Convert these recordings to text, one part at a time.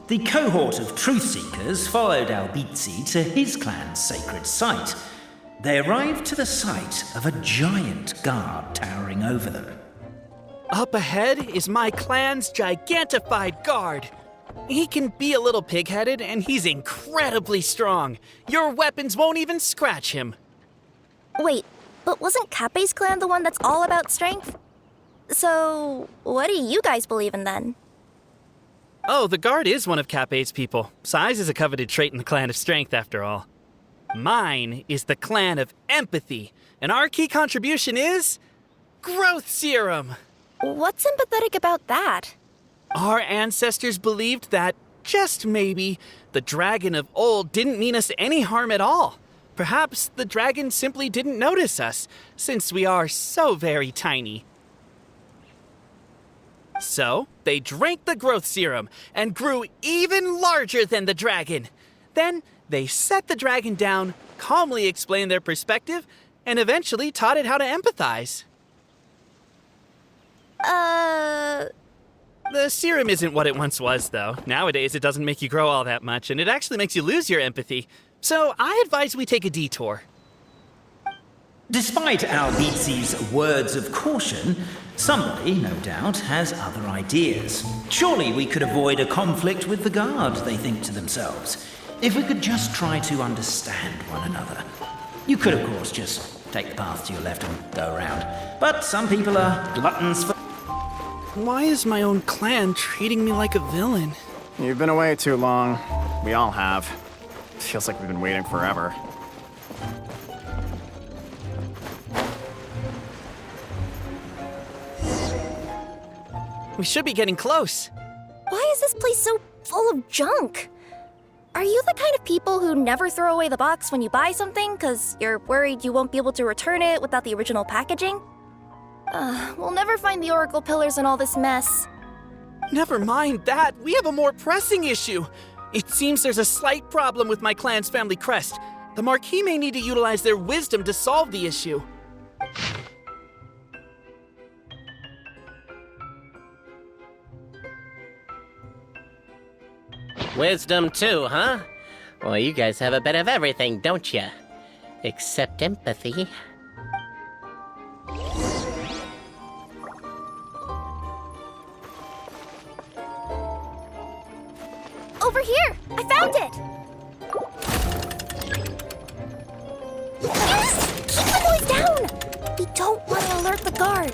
The cohort of truth-seekers followed Albizzi to his clan's sacred site. They arrived to the site of a giant guard towering over them. Up ahead is my clan's gigantified guard. He can be a little pig-headed, and he's incredibly strong. Your weapons won't even scratch him. Wait, but wasn't Kappei's clan the one that's all about strength? So, what do you guys believe in then? Oh, the guard is one of Kappei's people. Size is a coveted trait in the clan of strength, after all. Mine is the clan of empathy, and our key contribution is growth serum. What's empathetic about that? Our ancestors believed that, just maybe, the dragon of old didn't mean us any harm at all. Perhaps the dragon simply didn't notice us, since we are so very tiny. So, they drank the growth serum and grew even larger than the dragon. Then, they set the dragon down, calmly explained their perspective, and eventually taught it how to empathize. The serum isn't what it once was, though. Nowadays, it doesn't make you grow all that much, and it actually makes you lose your empathy. So, I advise we take a detour. Despite Albizzi's words of caution, somebody, no doubt, has other ideas. Surely we could avoid a conflict with the guard, they think to themselves, if we could just try to understand one another. You could, of course, just take the path to your left and go around. But some people are gluttons for... Why is my own clan treating me like a villain? You've been away too long. We all have. Feels like we've been waiting forever. We should be getting close. Why is this place so full of junk? Are you the kind of people who never throw away the box when you buy something because you're worried you won't be able to return it without the original packaging? We'll never find the Oracle pillars in all this mess. Never mind that. We have a more pressing issue. It seems there's a slight problem with my clan's family crest. The Marquis may need to utilize their wisdom to solve the issue. Wisdom too, huh? Well, you guys have a bit of everything, don't you? Except empathy. Over here! I found it! Yes! Keep the noise down! We don't want to alert the guard.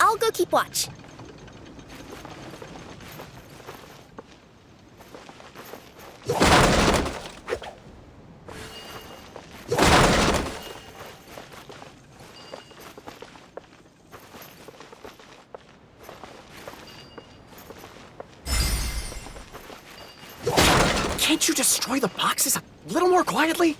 I'll go keep watch. Can't you destroy the boxes a little more quietly?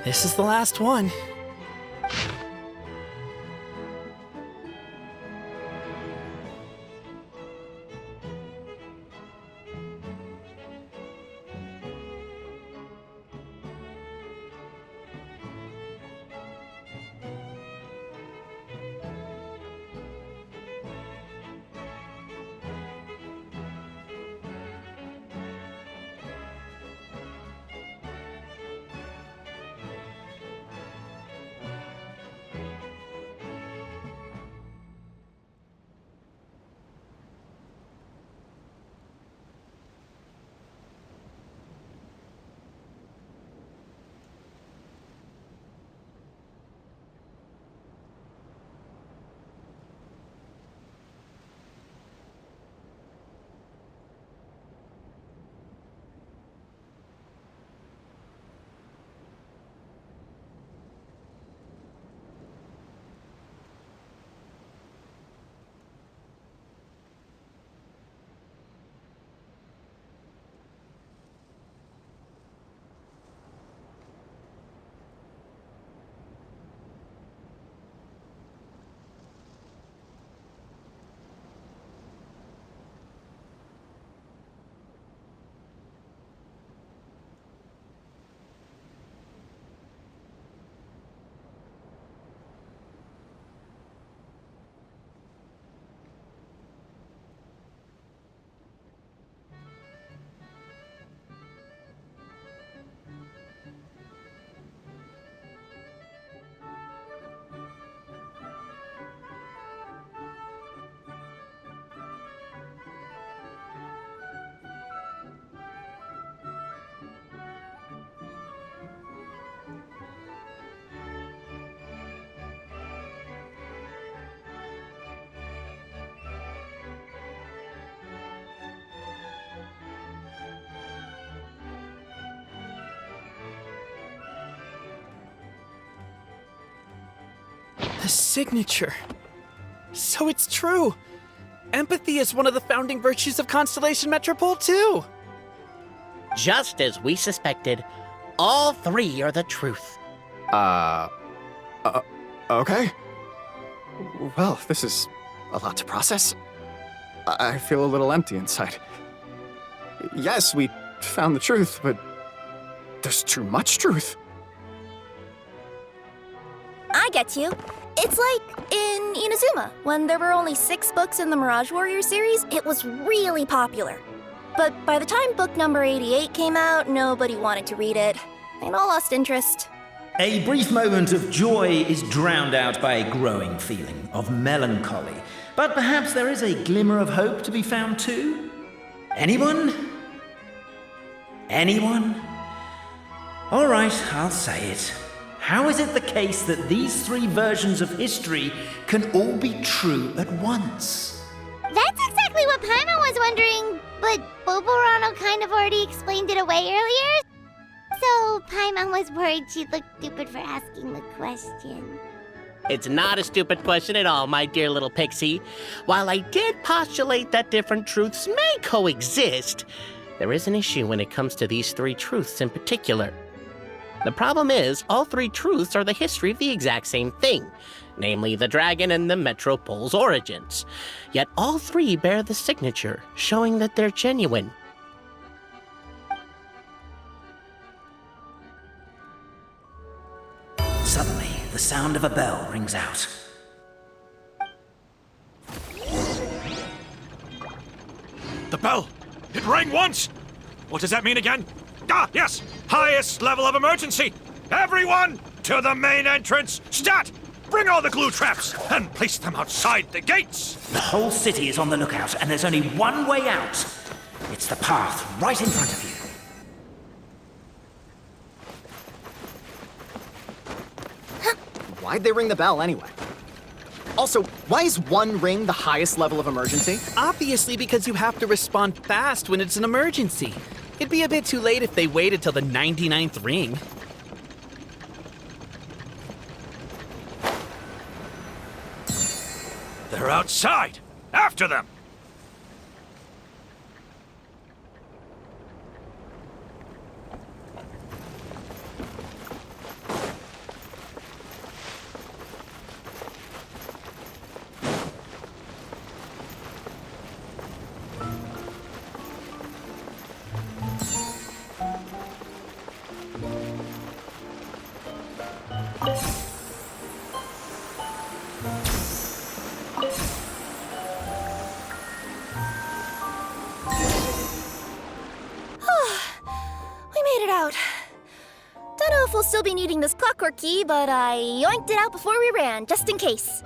This is the last one. The signature. So it's true. Empathy is one of the founding virtues of Constellation Metropole, too. Just as we suspected, all three are the truth. Okay. Well, this is a lot to process. I feel a little empty inside. Yes, we found the truth, but there's too much truth. I get you. It's like in Inazuma, when there were only 6 books in the Mirage Warrior series, it was really popular. But by the time book number 88 came out, nobody wanted to read it. They all lost interest. A brief moment of joy is drowned out by a growing feeling of melancholy. But perhaps there is a glimmer of hope to be found too? Anyone? Anyone? All right, I'll say it. How is it the case that these 3 versions of history can all be true at once? That's exactly what Paimon was wondering, but Boborano kind of already explained it away earlier. So Paimon was worried she'd look stupid for asking the question. It's not a stupid question at all, my dear little pixie. While I did postulate that different truths may coexist, there is an issue when it comes to these 3 truths in particular. The problem is, all 3 truths are the history of the exact same thing, namely the dragon and the Metropole's origins. Yet all 3 bear the signature, showing that they're genuine. Suddenly, the sound of a bell rings out. The bell! It rang once! What does that mean again? Ah, yes! Highest level of emergency! Everyone, to the main entrance! Stat! Bring all the glue traps and place them outside the gates! The whole city is on the lookout, and there's only one way out. It's the path right in front of you. Why'd they ring the bell anyway? Also, why is 1 ring the highest level of emergency? Obviously because you have to respond fast when it's an emergency. It'd be a bit too late if they waited till the 99th ring. They're outside! After them! Don't know if we'll still be needing this clockwork key, but I yoinked it out before we ran, just in case.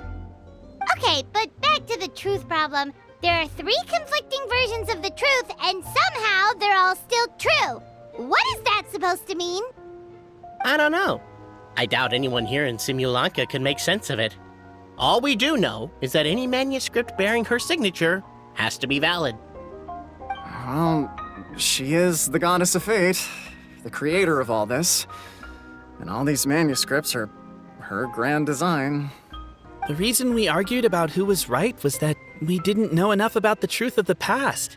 Okay, but back to the truth problem. There are 3 conflicting versions of the truth, and somehow they're all still true. What is that supposed to mean? I don't know. I doubt anyone here in Simulanka can make sense of it. All we do know is that any manuscript bearing her signature has to be valid. Well, she is the goddess of fate, the creator of all this. And all these manuscripts are her grand design. The reason we argued about who was right was that we didn't know enough about the truth of the past.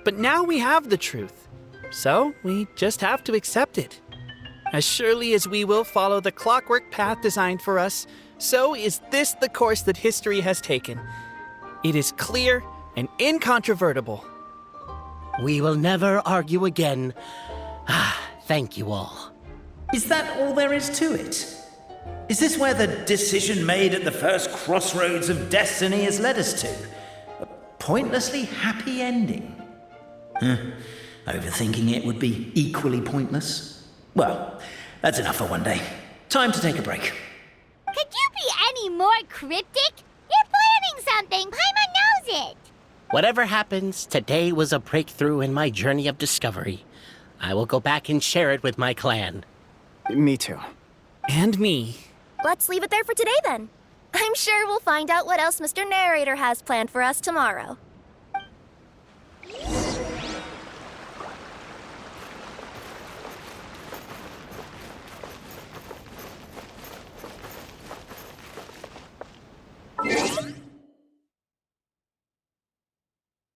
But now we have the truth. So we just have to accept it. As surely as we will follow the clockwork path designed for us, so is this the course that history has taken. It is clear and incontrovertible. We will never argue again. Thank you all. Is that all there is to it? Is this where the decision made at the first crossroads of destiny has led us to? A pointlessly happy ending? Overthinking it would be equally pointless. Well, that's enough for one day. Time to take a break. Could you be any more cryptic? You're planning something. Paimon knows it. Whatever happens, today was a breakthrough in my journey of discovery. I will go back and share it with my clan. Me too. And me. Let's leave it there for today then. I'm sure we'll find out what else Mr. Narrator has planned for us tomorrow.